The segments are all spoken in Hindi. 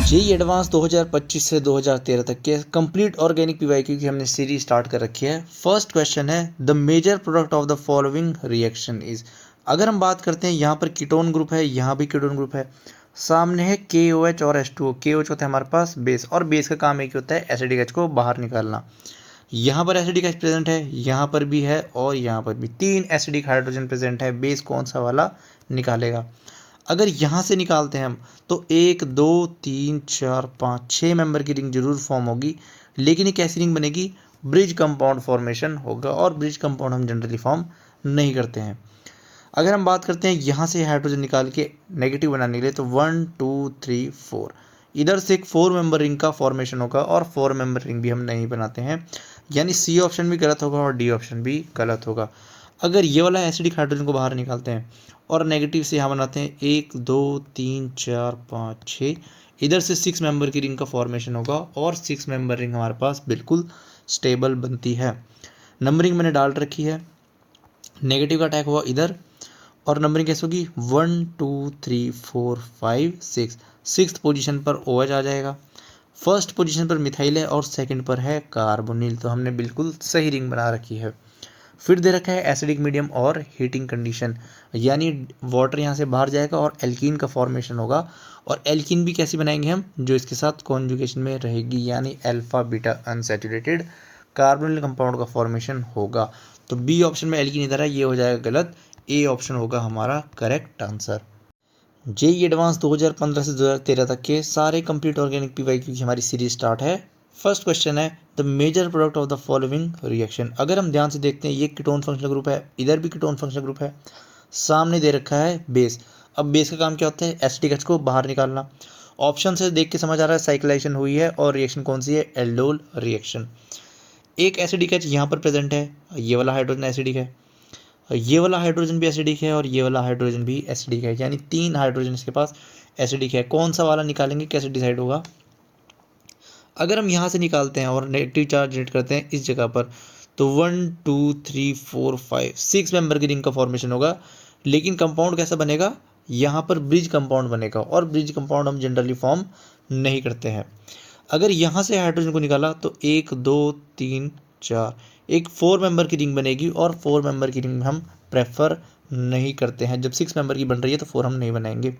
जेईई एडवांस 2025 से 2013 तक के कंप्लीट ऑर्गेनिक पीवाईक्यू की हमने सीरीज स्टार्ट कर रखी है। फर्स्ट क्वेश्चन है the major product of the following reaction is. अगर हम बात करते हैं यहाँ पर कीटोन ग्रुप है, यहाँ भी कीटोन ग्रुप है, सामने है KOH और H2O। KOH होता है हमारे पास बेस, और बेस का काम एक ही होता है एसिडिक H को बाहर निकालना। यहाँ पर एसिडिक H प्रेजेंट है, यहाँ पर भी है और यहाँ पर भी, 3 एसिडिक हाइड्रोजन प्रेजेंट है। बेस कौन सा वाला निकालेगा? अगर यहाँ से निकालते हैं हम तो 1 2 3 4 5 6 मेंबर की रिंग जरूर फॉर्म होगी, लेकिन ये कैसी रिंग बनेगी? ब्रिज कंपाउंड फॉर्मेशन होगा, और ब्रिज कंपाउंड हम जनरली फॉर्म नहीं करते हैं। अगर हम बात करते हैं यहाँ से हाइड्रोजन निकाल के नेगेटिव बनाने के लिए, तो 1 2 3 4 इधर से एक 4 मेंबर रिंग का फॉर्मेशन होगा, और 4 मेंबर रिंग भी हम नहीं बनाते हैं, यानी सी ऑप्शन भी गलत होगा और डी ऑप्शन भी गलत होगा। अगर ये वाला एसिडिक हाइड्रोजन को बाहर निकालते हैं और नेगेटिव से यहाँ बनाते हैं 1 2 3 4 5 6, इधर से 6 मेंबर की रिंग का फॉर्मेशन होगा, और 6 मेंबर रिंग हमारे पास बिल्कुल स्टेबल बनती है। नंबरिंग मैंने डाल रखी है, नेगेटिव का अटैक हुआ इधर, और नंबरिंग कैसे होगी? 1 2 3 4 5 6। सिक्स पोजीशन पर OH आ जाएगा, फर्स्ट पोजीशन पर मिथाइल है, और सेकंड पर है कार्बोनिल। तो हमने बिल्कुल सही रिंग बना रखी है। फिर दे रखा है एसिडिक मीडियम और हीटिंग कंडीशन, यानी वाटर यहाँ से बाहर जाएगा और एल्कीन का फॉर्मेशन होगा, और एल्कीन भी कैसी बनाएंगे हम? जो इसके साथ कॉन्जुगेशन में रहेगी, यानी alpha beta unsaturated carbonyl compound का फॉर्मेशन होगा। तो बी ऑप्शन में एल्कीन इधर है, ये हो जाएगा गलत। ए ऑप्शन होगा हमारा करेक्ट आंसर। जेईई एडवांस 2015 से 2013 तक के सारे कंप्लीट ऑर्गेनिक पीवाईक्यू की हमारी सीरीज स्टार्ट है। फर्स्ट क्वेश्चन है the major product of the following reaction. अगर हम ध्यान से देखते हैं, ये कीटोन फंक्शनल ग्रुप है, इधर भी कीटोन फंक्शनल ग्रुप है, सामने दे रखा है बेस। अब बेस का काम क्या होता है? एसिटिक H को बाहर निकालना। ऑप्शन से देख के समझ आ रहा है साइक्लाइजेशन हुई है, और रिएक्शन कौन सी है? Aldol reaction. एक एसिडिक H यहाँ पर प्रेजेंट है, ये वाला हाइड्रोजन एसिडिक है, ये वाला हाइड्रोजन भी एसिडिक है, और ये वाला हाइड्रोजन भी एसिडिक है, यानी 3 हाइड्रोजन इसके पास एसिडिक है। कौन सा वाला निकालेंगे, कैसे डिसाइड होगा? अगर हम यहाँ से निकालते हैं और नेगेटिव चार्ज जनरेट करते हैं इस जगह पर, तो 1 2 3 4 5 6 मेंबर की रिंग का फॉर्मेशन होगा, लेकिन कंपाउंड कैसा बनेगा? यहाँ पर ब्रिज कंपाउंड बनेगा, और ब्रिज कंपाउंड हम जनरली फॉर्म नहीं करते हैं। अगर यहाँ से हाइड्रोजन को निकाला तो 1 2 3 4 एक 4 मेंबर की रिंग बनेगी, और 4 मेंबर की रिंग हम प्रेफर नहीं करते हैं। जब 6 मेंबर की बन रही है तो 4 हम नहीं बनाएंगे।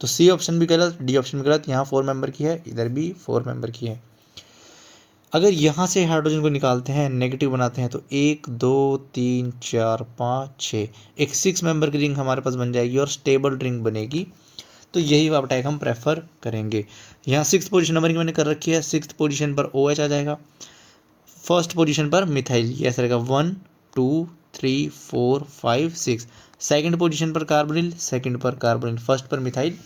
तो सी ऑप्शन भी गलत, डी ऑप्शन भी गलत। यहाँ 4 मेंबर की है, इधर भी 4 मेंबर की है। अगर यहाँ से हाइड्रोजन को निकालते हैं, नेगेटिव बनाते हैं, तो 1 2 3 4 5 6 एक 6 मेंबर की रिंग हमारे पास बन जाएगी, और स्टेबल रिंग बनेगी। तो यही अटैक हम प्रेफर करेंगे। यहाँ 6th पोजीशन नंबरिंग मैंने कर रखी है, 6th पोजीशन पर OH आ जाएगा, फर्स्ट पोजीशन पर मिथाइल, ये ऐसा रहेगा 1 2 3 4 5 6। सेकंड पोजीशन पर कार्बोनिल, सेकंड पर कार्बोनिल, फर्स्ट पर मिथाइल,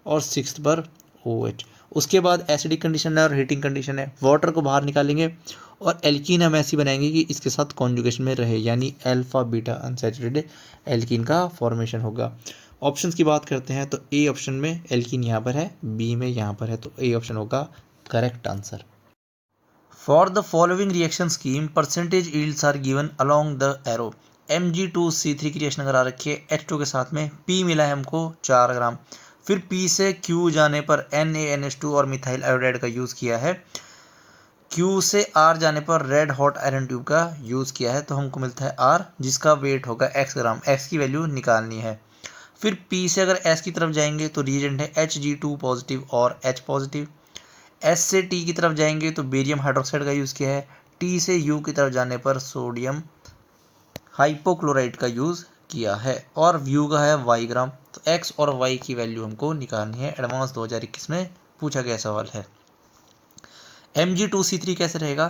और 6th पर OH। उसके बाद एसिडिक कंडीशन है और हीटिंग कंडीशन है। वाटर को बाहर निकालेंगे, और एल्कीन हम ऐसी बनाएंगे कि इसके साथ कॉन्जुगेशन में रहे, यानी अल्फा बीटा अनसैचुरेटेड एल्कीन का फॉर्मेशन होगा। ऑप्शंस की बात करते हैं तो ए ऑप्शन में एल्कीन यहाँ पर है, बी में यहाँ पर है, तो ए ऑप्शन होगा correct answer. For the following reaction scheme percentage yields are given along the arrow. Mg2C3 की रिएक्शन करा रखी है H2 के साथ में, P मिला है हमको 4 ग्राम। फिर P से Q जाने पर NaNH2 और मिथाइल आयोडाइड का यूज़ किया है। Q से R जाने पर रेड हॉट आयरन ट्यूब का यूज़ किया है, तो हमको मिलता है R, जिसका वेट होगा x ग्राम। x की वैल्यू निकालनी है। फिर P से अगर S की तरफ जाएंगे तो रिएजेंट है Hg2 पॉजिटिव और H पॉजिटिव। S से T की तरफ जाएंगे तो बेरियम हाइड्रोक्साइड का यूज़ किया है। T से U की तरफ जाने पर सोडियम हाइपोक्लोराइड का यूज़ किया है, और व्यू का है y ग्राम। तो x और y की वैल्यू हमको निकालनी है। एडवांस 2021 में पूछा गया सवाल है। Mg2C3 कैसे रहेगा?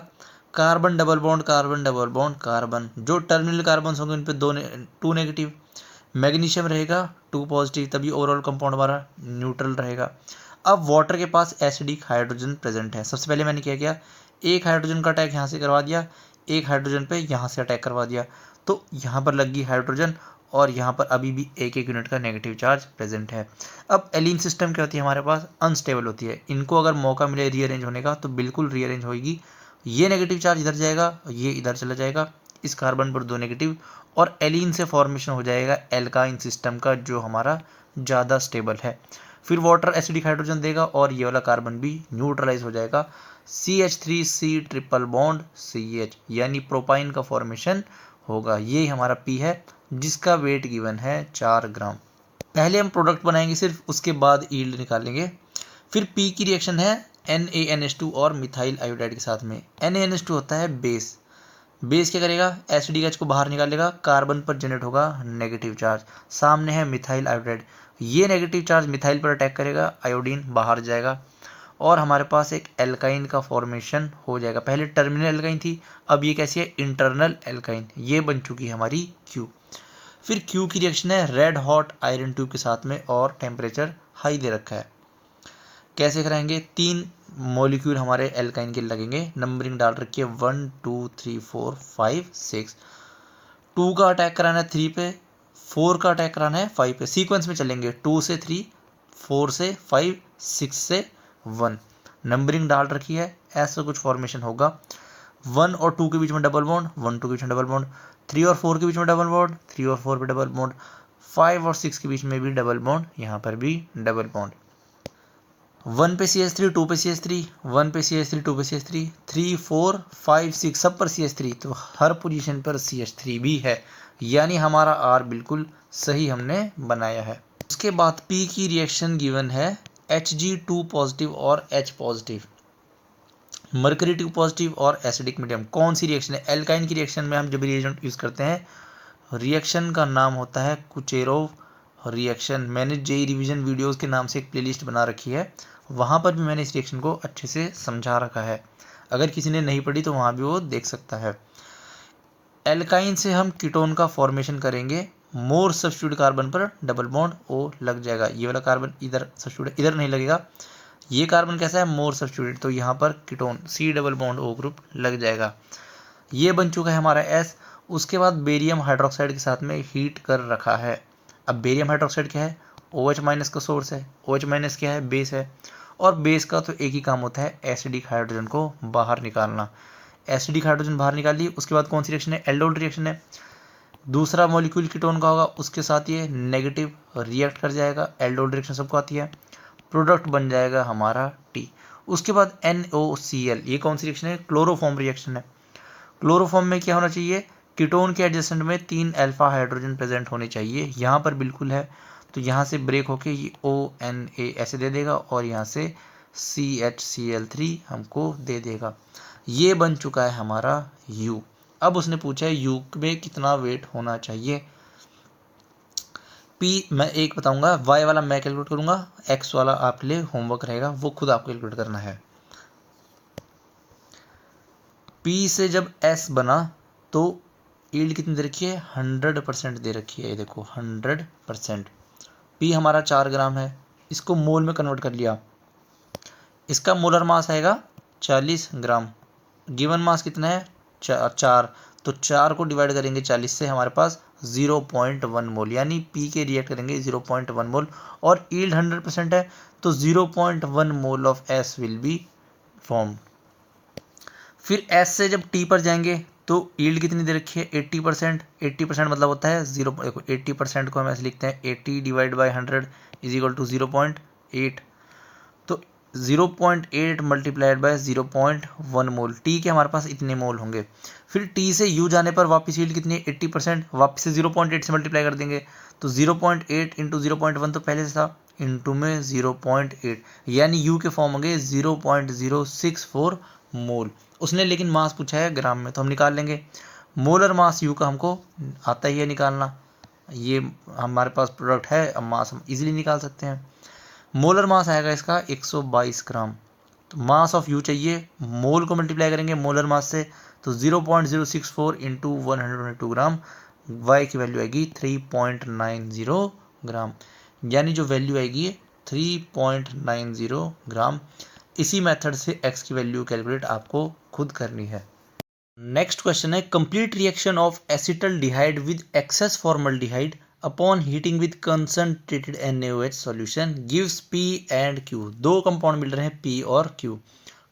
Carbon double bond carbon double bond carbon, जो टर्मिनल कार्बन होंगे उन पे 2 नेगेटिव, मैग्नीशियम रहेगा 2 पॉजिटिव, तभी ओवरऑल कंपाउंड हमारा न्यूट्रल रहेगा। अब वाटर के पास एसिडिक हाइड्रोजन प्रेजेंट है। सबसे पहले मैंने क्या किया, एक हाइड्रोजन का अटैक यहाँ से करवा दिया, एक हाइड्रोजन पे यहाँ से अटैक करवा दिया, तो यहाँ पर लग गई हाइड्रोजन, और यहाँ पर अभी भी एक यूनिट का नेगेटिव चार्ज प्रेजेंट है। अब एलीन सिस्टम क्या होती है हमारे पास? अनस्टेबल होती है। इनको अगर मौका मिले रीअरेंज होने का तो बिल्कुल रीअरेंज होगी। ये नेगेटिव चार्ज इधर जाएगा, ये इधर चला जाएगा, इस कार्बन पर 2 नेगेटिव, और एलीन से फॉर्मेशन हो जाएगा एल्काइन सिस्टम का, जो हमारा ज़्यादा स्टेबल है। फिर वाटर एसिडिक हाइड्रोजन देगा और ये वाला कार्बन भी न्यूट्रलाइज हो जाएगा। CH3C ट्रिपल बॉन्ड CH, यानी प्रोपाइन का फॉर्मेशन होगा। ये हमारा P है जिसका वेट गिवन है 4 ग्राम। पहले हम प्रोडक्ट बनाएंगे सिर्फ, उसके बाद यील्ड निकालेंगे। फिर P की रिएक्शन है NaNH2 और मिथाइल आयोडाइड के साथ में। NaNH2 होता है बेस। बेस क्या करेगा, एसिडिक H को बाहर निकालेगा, कार्बन पर जनरेट होगा नेगेटिव चार्ज। सामने है मिथाइल आयोडाइड, ये नेगेटिव चार्ज मिथाइल पर अटैक करेगा, आयोडीन बाहर जाएगा और हमारे पास एक एल्काइन का फॉर्मेशन हो जाएगा। पहले टर्मिनल एल्काइन थी, अब ये कैसी है, इंटरनल एल्काइन। ये बन चुकी है हमारी Q। फिर Q की रिएक्शन है रेड हॉट आयरन ट्यूब के साथ में और टेम्परेचर हाई दे रखा है। कैसे कराएंगे, 3 मॉलिक्यूल हमारे एल्काइन के लगेंगे, नंबरिंग डाल रखी है 1 2 3 4 5 6। 2 का अटैक कराना है 3 पे, 4 का अटैक कराना है 5 पे। सीक्वेंस में चलेंगे 2 से 3, 4 से 5, 6 से 1। नंबरिंग डाल रखी है, ऐसा कुछ फॉर्मेशन होगा। 1 और 2 के बीच में डबल बॉन्ड, 1 2 के बीच में डबल बॉन्ड, 3 और 4 के बीच में डबल बॉन्ड, 3 और 4 पे डबल बॉन्ड, 5 और 6 के बीच में भी डबल बॉन्ड, यहाँ पर भी डबल बॉन्ड। 1 पे CH3, 2 पे CH3, 1 पे CH3, 2 पे CH3, 3 4 5 6 सब पर CH3, तो हर पोजीशन पर CH3 भी है, यानी हमारा R बिल्कुल सही हमने बनाया है। उसके बाद P की रिएक्शन गिवन है Hg2 पॉजिटिव और H पॉजिटिव, मर्करी 2 पॉजिटिव और एसिडिक मीडियम। कौन सी रिएक्शन है, एल्काइन की रिएक्शन में हम जब रिएजेंट यूज़ करते हैं, रिएक्शन का नाम होता है कुचेरोव रिएक्शन। मैंने जेई रिवीजन वीडियोस के नाम से एक प्लेलिस्ट बना रखी है, वहाँ पर भी मैंने इस रिएक्शन को अच्छे से समझा रखा है। अगर किसी ने नहीं पढ़ी तो वहाँ भी वो देख सकता है। एल्काइन से हम कीटोन का फॉर्मेशन करेंगे, मोर सब्स्टिट्यूट कार्बन पर डबल बॉन्ड O लग जाएगा। ये वाला कार्बन इधर सब्स्टिट्यूट इधर नहीं लगेगा, ये कार्बन कैसा है, मोर सब्स्टिट्यूट, तो यहाँ पर ketone C double bond O group लग जाएगा। ये बन चुका है हमारा S। उसके बाद बेरियम हाइड्रोक्साइड के साथ में हीट कर रखा है। अब बेरियम हाइड्रोक्साइड क्या है, OH माइनस का सोर्स है, OH माइनस क्या है, बेस है, और बेस का तो एक ही काम होता है, एसिडिक हाइड्रोजन को बाहर निकालना। एसिडिक हाइड्रोजन बाहर निकाल लिए, उसके बाद कौन सी रिएक्शन है, एल्डोल रिएक्शन है। दूसरा मॉलिक्यूल कीटोन का होगा, उसके साथ ये नेगेटिव रिएक्ट कर जाएगा, एल्डोल रिएक्शन सबको आती है, प्रोडक्ट बन जाएगा हमारा T। उसके बाद NOCl, ये कौन सी रिएक्शन है, क्लोरोफॉर्म रिएक्शन है। क्लोरोफॉर्म में क्या होना चाहिए, कीटोन के एडजेसेंट में 3 अल्फा हाइड्रोजन प्रेजेंट होने चाहिए, यहाँ पर बिल्कुल है, तो यहाँ से ब्रेक होके ये ONA ऐसे दे देगा और यहाँ से CHCl3 हमको दे देगा। ये बन चुका है हमारा U। अब उसने पूछा है U में कितना वेट होना चाहिए। P मैं एक बताऊंगा, Y वाला मैं कैलकुलेट करूंगा, X वाला आपके लिए होमवर्क रहेगा, वो खुद आपको कैलकुलेट करना है। P से जब S बना तो यील्ड कितनी दे रखी है, 100% दे रखी है। ये देखो 100%। P हमारा 4 ग्राम है, इसको मोल में कन्वर्ट कर लिया, इसका मोलर मास आएगा 40 ग्राम। गिवन मास कितना है, 4, तो 4 को डिवाइड करेंगे 40 से, हमारे पास 0.1 मोल, यानी P के रिएक्ट करेंगे 0.1 मोल, और यील्ड 100% है, तो 0.1 mole of S will be form. फिर S से जब T पर जाएंगे तो यील्ड कितनी दे रखी है, 80%। 80% मतलब होता है 0, देखो 80% को हम ऐसे लिखते हैं 80 divide by 100 is equal to 0.8, तो 0.8 मल्टीप्लाइड बाय 0.1 मोल। T के हमारे पास इतने मोल होंगे। फिर T से U जाने पर वापस यील्ड कितनी है, 80%, वापस से 0.8 से मल्टीप्लाई कर देंगे, तो 0.8 इंटू 0.1 तो पहले से था, इंटू में 0.8, यानी U के फॉर्म होंगे 0.064 मोल। उसने लेकिन मास पूछा है ग्राम में, तो हम निकाल लेंगे। मोलर मास U का हमको आता ही है निकालना, ये हमारे पास प्रोडक्ट है, अब मास हम इजीली निकाल सकते हैं। मोलर मास आएगा इसका 122 ग्राम, तो मास ऑफ U चाहिए, मोल को मल्टीप्लाई करेंगे मोलर मास से, तो 0.064 इंटू 122 ग्राम, Y की वैल्यू आएगी 3.90 ग्राम, यानी जो वैल्यू आएगी 3.90 ग्राम। इसी मेथड से X की वैल्यू कैलकुलेट आपको खुद करनी है। नेक्स्ट क्वेश्चन है, complete reaction of acetaldehyde with excess formaldehyde upon heating with concentrated NaOH solution gives P and Q। दो कंपाउंड मिल रहे हैं P और Q।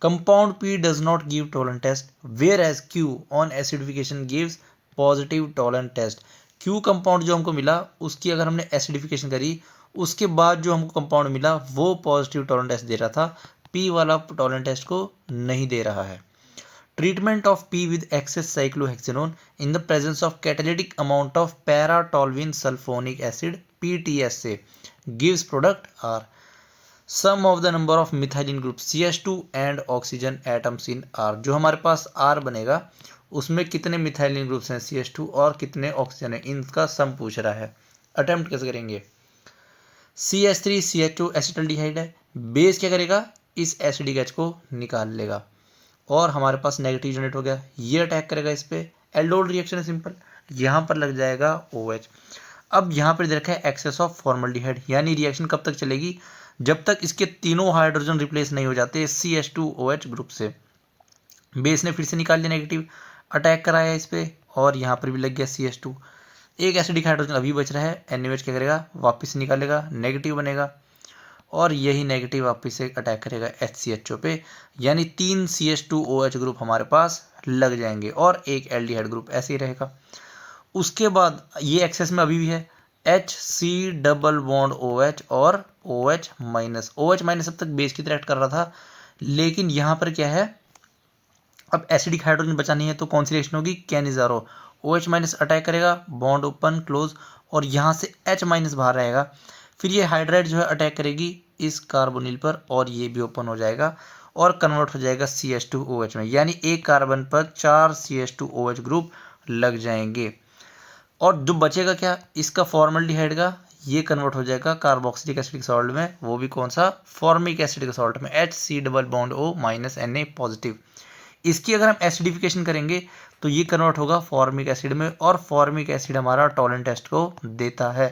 Compound P does not give Tollens test whereas Q on acidification gives positive Tollens test. Q compound जो हमको मिला उसकी अगर हमने एसिडिफिकेशन करी उसके बाद जो हमको कंपाउंड मिला वो पॉजिटिव टॉलरेंस टेस्ट दे रहा था, पी वाला टॉलरेंस टेस्ट को नहीं दे रहा है। Treatment of P with excess cyclohexanone in the presence of catalytic amount of paratoluene sulphonic acid PTSA gives product R sum of the number of methylene group CH2 and oxygen atoms in R। जो हमारे पास R बनेगा उसमें कितने मिथाइलिन ग्रुप्स हैं CH2 और कितने ऑक्सीजन है, इनका सम पूछ रहा है। अटेम्प्ट कैसे करेंगे? CH3 CH2 एसिटल्डिहाइड है, बेस क्या करेगा, इस एसिडिक H को निकाल लेगा और हमारे पास नेगेटिव जनरेट हो गया, ये अटैक करेगा इस पे। एल्डोल रिएक्शन है सिंपल, यहाँ पर लग जाएगा OH। अब यहाँ पर दे रखा है एक्सेस ऑफ फॉर्मल्डिहाइड, यानी रिएक्शन कब तक चलेगी, जब तक इसके तीनों हाइड्रोजन रिप्लेस नहीं हो जाते CH2OH ग्रुप से। बेस ने फिर से निकाल लिया नेगेटिव, अटैक कराया इस पे और यहाँ पर भी लग गया CH2। एक एसिडिक हाइड्रोजन अभी बच रहा है, NaOH क्या करेगा, वापस से निकालेगा, नेगेटिव बनेगा और यही नेगेटिव वापस से अटैक करेगा HCHO पे, यानी 3 CH2OH ग्रुप हमारे पास लग जाएंगे और एक एल्डिहाइड ग्रुप ऐसे ही रहेगा। उसके बाद ये एक्सेस में अभी भी है HC डबल बॉन्ड OH और OH माइनस। OH माइनस अब तक बेस की तरह एक्ट कर रहा था, लेकिन यहाँ पर क्या है, अब एसिडिक हाइड्रोजन बचा नहीं है तो कौन सी रिएक्शन होगी, कैनिजारो। OH माइनस अटैक करेगा, बॉन्ड ओपन क्लोज और यहाँ से H माइनस बाहर रहेगा, फिर ये हाइड्राइड जो है अटैक करेगी इस कार्बोनिल पर और ये भी ओपन हो जाएगा और कन्वर्ट हो जाएगा CH2OH में, यानी एक कार्बन पर 4 CH2OH ग्रुप लग जाएंगे। और जो बचेगा क्या, इसका फॉर्मल्डिहाइड का ये कन्वर्ट हो जाएगा कार्बोक्सिलिक एसिडिक सॉल्ट में, वो भी कौन सा, फॉर्मिक एसिडिक सॉल्ट में, HC double bond O minus Na positive. इसकी अगर हम एसिडिफिकेशन करेंगे तो ये कन्वर्ट होगा फॉर्मिक एसिड में और फॉर्मिक एसिड हमारा टॉलरेंस टेस्ट को देता है।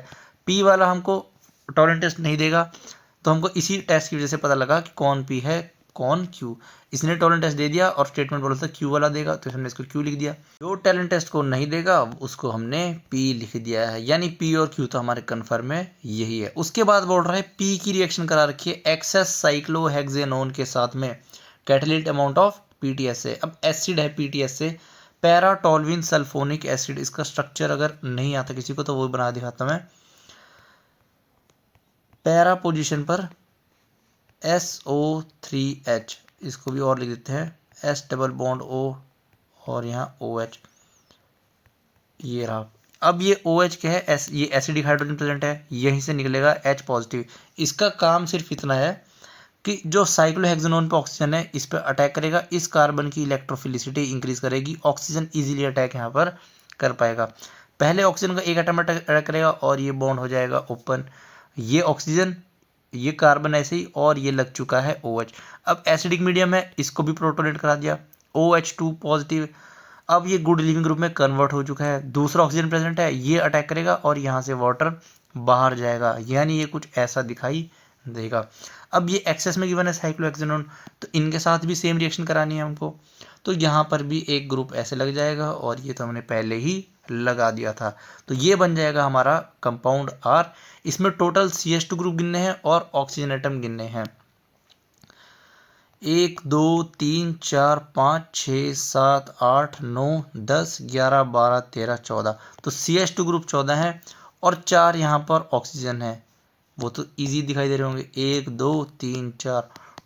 पी वाला हमको टॉलरेंस टेस्ट नहीं देगा, तो हमको इसी टेस्ट की वजह से पता लगा कि कौन पी है कौन क्यू। इसने टॉलरेंस टेस्ट दे दिया और स्टेटमेंट बोला था क्यू वाला देगा, तो हमने इसको क्यू लिख दिया। जो टॉलरेंस टेस्ट को नहीं देगा उसको हमने पी लिख दिया है, यानी पी और क्यू तो हमारे कन्फर्म में यही है। उसके बाद बोल रहा है पी की रिएक्शन करा रखी है एक्सेस साइक्लोहेक्सेनोन के साथ में कैटालिटिक अमाउंट ऑफ PTSA। अब एसिड है PTSA, पैराटोल्यूइन सल्फोनिक एसिड। इसका स्ट्रक्चर अगर नहीं आता किसी को तो वो बना दिखाता मैं। पैरा पोजीशन पर SO3H, इसको भी और लिख देते हैं S डबल बॉन्ड O और यहाँ OH, ये रहा। अब ये OH क्या है, ये एसिडिक हाइड्रोजन प्रेजेंट है, यहीं से निकलेगा H पॉजिटिव। इसका काम सिर्फ इतना है कि जो साइक्लोहेक्सेनोन पे ऑक्सीजन है इस पर अटैक करेगा, इस कार्बन की इलेक्ट्रोफिलिसिटी इंक्रीज करेगी, ऑक्सीजन इजीली अटैक यहाँ पर कर पाएगा। पहले ऑक्सीजन का एक एटम अटैक करेगा और ये बॉन्ड हो जाएगा ओपन, ये ऑक्सीजन ये कार्बन ऐसे ही और ये लग चुका है OH। अब एसिडिक मीडियम है, इसको भी प्रोटोनेट करा दिया, OH2 पॉजिटिव। अब ये गुड लिविंग ग्रुप में कन्वर्ट हो चुका है, दूसरा ऑक्सीजन प्रेजेंट है, ये अटैक करेगा और यहाँ से वाटर बाहर जाएगा, यानी ये कुछ ऐसा दिखाई देगा। अब ये एक्सेस में गिवन है साइक्लोहेक्सेनोन, तो इनके साथ भी सेम रिएक्शन करानी है हमको, तो यहाँ पर भी एक ग्रुप ऐसे लग जाएगा और ये तो हमने पहले ही लगा दिया था, तो ये बन जाएगा हमारा कंपाउंड R। इसमें टोटल CH2 ग्रुप गिनने हैं और ऑक्सीजन एटम गिनने हैं, 1 2 3 4 5 6 7 8 9 10 11 12 13 14, तो CH2 ग्रुप 14 है और 4 यहाँ पर ऑक्सीजन है, वो तो इजी दिखाई दे रहे होंगे, 1 2 3 4,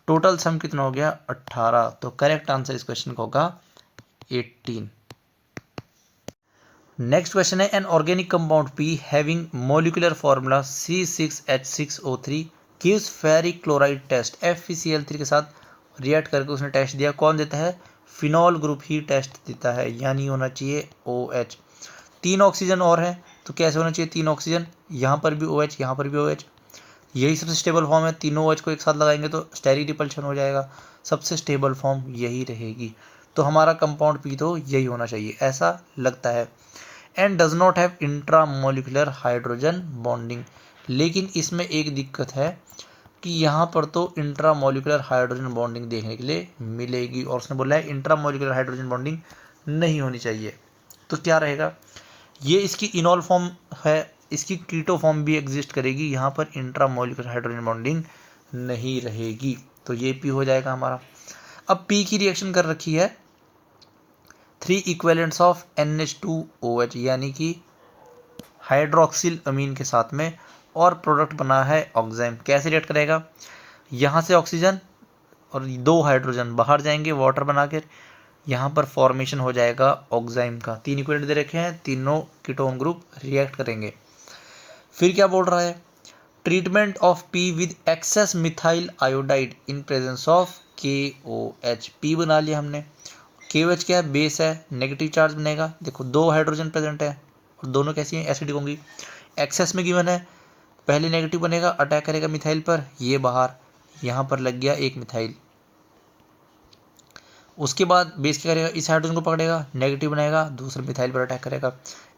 टोटल सम कितना हो गया 18। तो करेक्ट आंसर इस क्वेश्चन का होगा 18। Next question is an organic compound P having molecular formula C6H6O3 gives ferric chloride test. FeCl3 के साथ रिएक्ट करके उसने टेस्ट दिया, कौन देता है, फिनॉल ग्रुप ही टेस्ट देता है, यानी होना चाहिए OH। 3 ऑक्सीजन और है तो कैसे होना चाहिए 3 ऑक्सीजन, यहाँ पर भी OH यहाँ पर भी OH, यही सबसे स्टेबल फॉर्म है, तीनों OH को एक साथ लगाएंगे तो स्टेरिक रिपल्शन हो जाएगा, सबसे स्टेबल फॉर्म यही रहेगी, तो हमारा कंपाउंड P तो यही होना चाहिए ऐसा लगता है। And does not have intramolecular hydrogen bonding, लेकिन इसमें एक दिक्कत है कि यहाँ पर तो इंट्रामोलिकुलर हाइड्रोजन बॉन्डिंग देखने के लिए मिलेगी और उसने बोला है इंट्रामोलिकुलर हाइड्रोजन बॉन्डिंग नहीं होनी चाहिए, तो क्या रहेगा, ये इसकी इनॉल फॉर्म है, इसकी कीटो फॉर्म भी एग्जिस्ट करेगी, यहाँ पर इंट्रामोलिकुलर हाइड्रोजन बॉन्डिंग नहीं रहेगी, तो ये P हो जाएगा हमारा। अब P की रिएक्शन कर रखी है 3 इक्विवेलेंट्स ऑफ NH2OH, यानी कि हाइड्रोक्सिल अमीन के साथ में और प्रोडक्ट बना है ऑक्साइम। कैसे रिएक्ट करेगा, यहाँ से ऑक्सीजन और 2 हाइड्रोजन बाहर जाएंगे वाटर बनाकर, यहाँ पर फॉर्मेशन हो जाएगा ऑक्साइम का। 3 इक्विवेलेंट दे रखे हैं, तीनों कीटोन ग्रुप रिएक्ट करेंगे। फिर क्या बोल रहा है, treatment of P with excess methyl iodide in presence of KOH। P बना लिया हमने, KOH क्या है, बेस है, नेगेटिव चार्ज बनेगा। देखो 2 हाइड्रोजन प्रेजेंट है और दोनों कैसी हैं, एसिडिक होंगी। एक्सेस में गिवन है, पहले नेगेटिव बनेगा, अटैक करेगा मिथाइल पर, ये बाहर, यहाँ पर लग गया एक मिथाइल। उसके बाद बेस क्या करेगा, इस हाइड्रोजन को पकड़ेगा, नेगेटिव बनाएगा, दूसरे मिथाइल पर अटैक करेगा।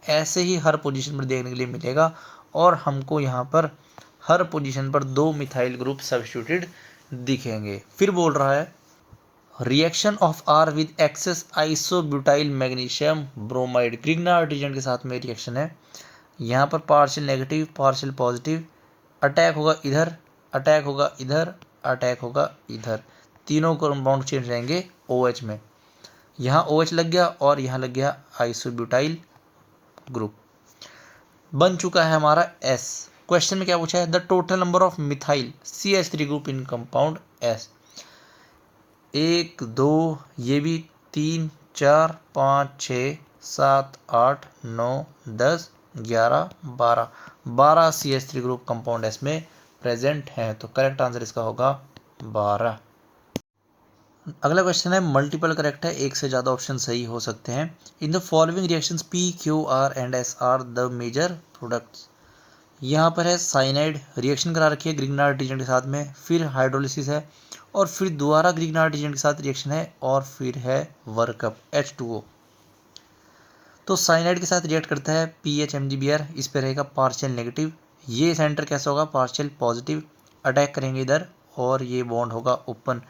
ऐसे ही हर पोजीशन पर देखने के लिए मिलेगा और हमको यहाँ पर हर पोजीशन पर 2 मिथाइल ग्रुप सब्स्टिट्यूटेड दिखेंगे। फिर बोल रहा है reaction of R with excess isobutyl magnesium bromide. Grignard reagent के साथ में रिएक्शन है, यहाँ पर partial negative partial positive, attack होगा इधर, अटैक होगा इधर, अटैक होगा इधर, तीनों कंपाउंड चेंज रहेंगे OH में। यहाँ OH लग गया और यहाँ लग गया आइसोब्यूटाइल ग्रुप, बन चुका है हमारा S। क्वेश्चन में क्या पूछा है, the total number of methyl CH3 group in compound S। 1 2, ये भी 3 4 5 6 7 8 9 10 11 12 CH3 ग्रुप कंपाउंड S में प्रेजेंट है। तो करेक्ट आंसर इसका होगा 12। अगला क्वेश्चन है मल्टीपल करेक्ट है, एक से ज़्यादा ऑप्शन सही हो सकते हैं। In the following reactions P, Q, R and S are the major products. यहाँ पर है साइनाइड, रिएक्शन करा रखी है ग्रिग्नार्ड रीजेंट के साथ में, फिर हाइड्रोलिसिस है और फिर दोबारा ग्रिग्नार्ड रीजेंट के साथ रिएक्शन है और फिर है वर्कअप H2O। तो साइनाइड के साथ रिएक्ट करता है PHMgBr, इस पर रहेगा पार्शियल नेगेटिव, ये सेंटर कैसा होगा, पार्शियल पॉजिटिव, अटैक करेंगे इधर और ये बॉन्ड होगा ओपन,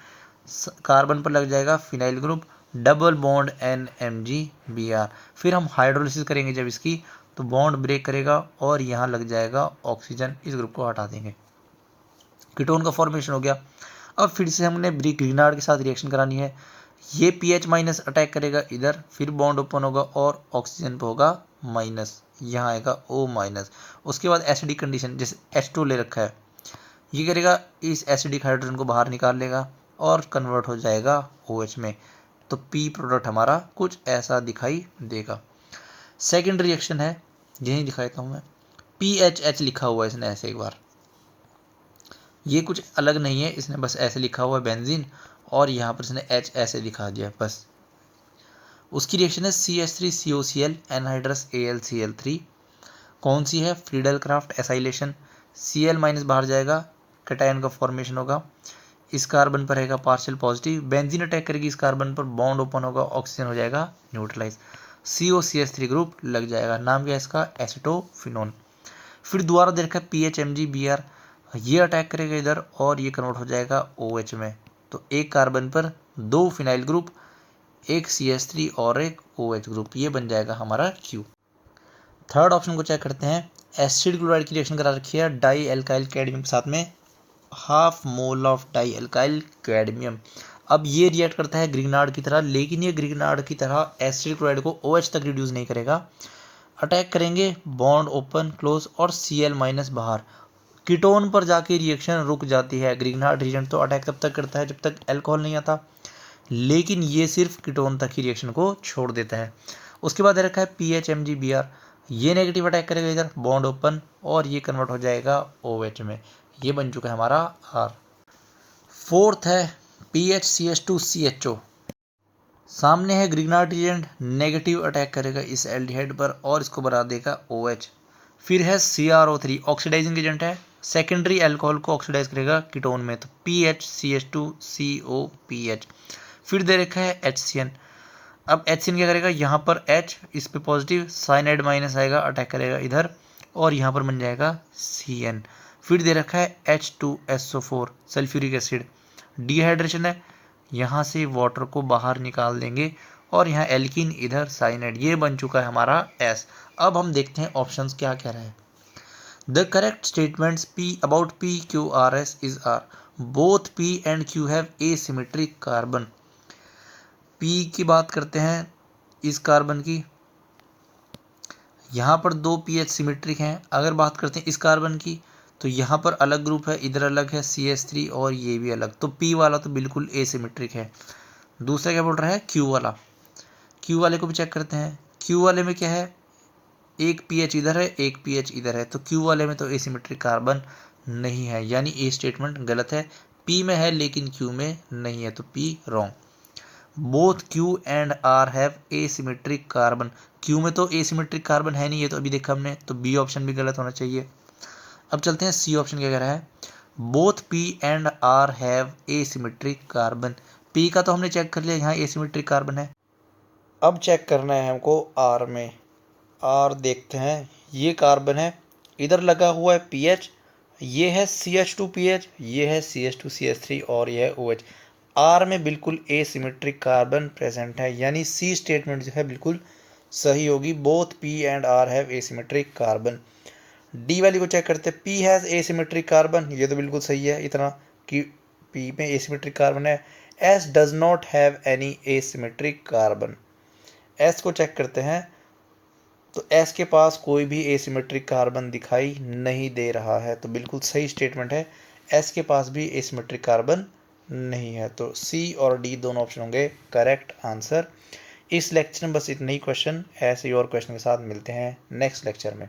कार्बन पर लग जाएगा phenyl group, double bond NMgBr। फिर हम हाइड्रोलिसिस करेंगे जब इसकी, तो बॉन्ड ब्रेक करेगा और यहाँ लग जाएगा ऑक्सीजन, इस ग्रुप को हटा देंगे, कीटोन का फॉर्मेशन हो गया। अब फिर से हमने ग्रिग्नार्ड के साथ रिएक्शन करानी है, ये PH माइनस अटैक करेगा इधर, फिर बॉन्ड ओपन होगा और ऑक्सीजन पे होगा माइनस, यहाँ आएगा O माइनस। उसके बाद एसिडिक कंडीशन, जैसे H2 ले रखा है, ये करेगा इस एसिडिक हाइड्रोजन को बाहर निकाल लेगा और कन्वर्ट हो जाएगा OH में। तो P प्रोडक्ट हमारा कुछ ऐसा दिखाई देगा। सेकेंड रिएक्शन है, यही दिखाता हूँ मैं, PHH लिखा हुआ है इसने ऐसे, एक बार ये कुछ अलग नहीं है, इसने बस ऐसे लिखा हुआ है बेंजीन और यहाँ पर इसने H ऐसे दिखा दिया बस। उसकी रिएक्शन है CH3COCl एनहाइड्रस AlCl3। कौन सी है, Friedel Crafts acylation, Cl minus बाहर जाएगा, कैटायन का फॉर्मेशन होगा, इस कार्बन पर रहेगा पार्शियल पॉजिटिव, बेंजीन अटैक करेगी इस कार्बन पर, बॉन्ड ओपन होगा, ऑक्सीजन हो जाएगा न्यूट्रलाइज, COCH3 ग्रुप लग जाएगा, नाम क्या है इसका, एसिटोफिनोन। फिर दोबारा दे रखा है PHMgBr, ये अटैक करेगा इधर और ये कन्वर्ट हो जाएगा OH में। तो एक कार्बन पर 2 फिनाइल ग्रुप, एक CH3 और एक OH ग्रुप, ये बन जाएगा हमारा Q। थर्ड ऑप्शन को चेक करते हैं, एसिड क्लोराइड की रिएक्शन करा रखी है डाई एल्काइल कैडमियम के साथ में, half mole of di alkyl cadmium. अब ये रिएक्ट करता है ग्रिग्नार्ड की तरह, लेकिन ये ग्रिग्नार्ड की तरह एसिड क्लोराइड को OH तक रिड्यूस नहीं करेगा, अटैक करेंगे, बॉन्ड ओपन क्लोज और Cl माइनस बाहर, कीटोन पर जाके रिएक्शन रुक जाती है। ग्रिग्नार्ड रीजेंट तो अटैक तब तक करता है जब तक अल्कोहल नहीं आता, लेकिन ये सिर्फ कीटोन तक ही रिएक्शन को छोड़ देता है। उसके बाद रखा है PHMgBr, ये नेगेटिव अटैक करेगा इधर, बॉन्ड ओपन और ये कन्वर्ट हो जाएगा OH में, ये बन चुका है हमारा R। फोर्थ है PHCH2CHO, सामने है ग्रिग्नार्ड रीजेंट, नेगेटिव अटैक करेगा इस एल्डिहाइड पर और इसको बना देगा OH। फिर है CrO3, ऑक्सीडाइजिंग एजेंट है, सेकेंडरी अल्कोहल को ऑक्सीडाइज करेगा कीटोन में, तो PHCH2COPH। फिर दे रखा है HCN, अब HCN क्या करेगा, यहाँ पर H, इस पे पॉजिटिव, साइनाइड माइनस आएगा, अटैक करेगा इधर और यहाँ पर बन जाएगा CN। फिर दे रखा है H2SO4 सल्फ्यूरिक एसिड, डिहाइड्रेशन है, यहाँ से वाटर को बाहर निकाल देंगे और यहाँ एल्कीन, इधर साइनाइड, ये बन चुका है हमारा S। अब हम देखते हैं ऑप्शंस क्या कह रहे हैं। The correct statements P about P, Q, R, S is R, both P and Q have asymmetric carbon. P की बात करते हैं, इस कार्बन की, यहाँ पर 2 PH सिमेट्रिक हैं। अगर बात करते हैं इस कार्बन की, तो यहाँ पर अलग ग्रुप है, इधर अलग है CH3 और ये भी अलग, तो P वाला तो बिल्कुल एसिमेट्रिक है। दूसरा क्या बोल रहा है, Q वाला। Q वाले को भी चेक करते हैं। Q वाले में क्या है, एक pH इधर है, एक pH इधर है, तो Q वाले में तो एसिमेट्रिक कार्बन नहीं है, यानी ए स्टेटमेंट गलत है। P में है लेकिन Q में नहीं है, तो P wrong. Both Q and R have asymmetric carbon. Q में तो एसिमेट्रिक कार्बन है नहीं, ये तो अभी देखा हमने, तो B ऑप्शन भी गलत होना चाहिए। अब चलते हैं C ऑप्शन क्या कह रहा है, both P and R have asymmetric carbon. P का तो हमने चेक कर लिया, यहाँ एसिमेट्रिक कार्बन है। अब चेक करना है हमको R में। R देखते हैं, ये कार्बन है, इधर लगा हुआ है PH, ये है CH2PH, ये है CH2CH3 और ये है OH। R में बिल्कुल एसिमेट्रिक कार्बन प्रेजेंट है, यानी C स्टेटमेंट जो है बिल्कुल सही होगी। Both P and R have asymmetric carbon. D वाली को चेक करते हैं, P हैज़ एसिमेट्रिक कार्बन, ये तो बिल्कुल सही है, इतना कि P में एसिमेट्रिक कार्बन है। S does not have any asymmetric carbon. S को चेक करते हैं, तो S के पास कोई भी एसिमेट्रिक कार्बन दिखाई नहीं दे रहा है, तो बिल्कुल सही स्टेटमेंट है, S के पास भी एसिमेट्रिक कार्बन नहीं है, तो C और D दोनों ऑप्शन होंगे करेक्ट आंसर। इस लेक्चर में बस इतने ही क्वेश्चन, ऐसे ही और क्वेश्चन के साथ मिलते हैं नेक्स्ट लेक्चर में।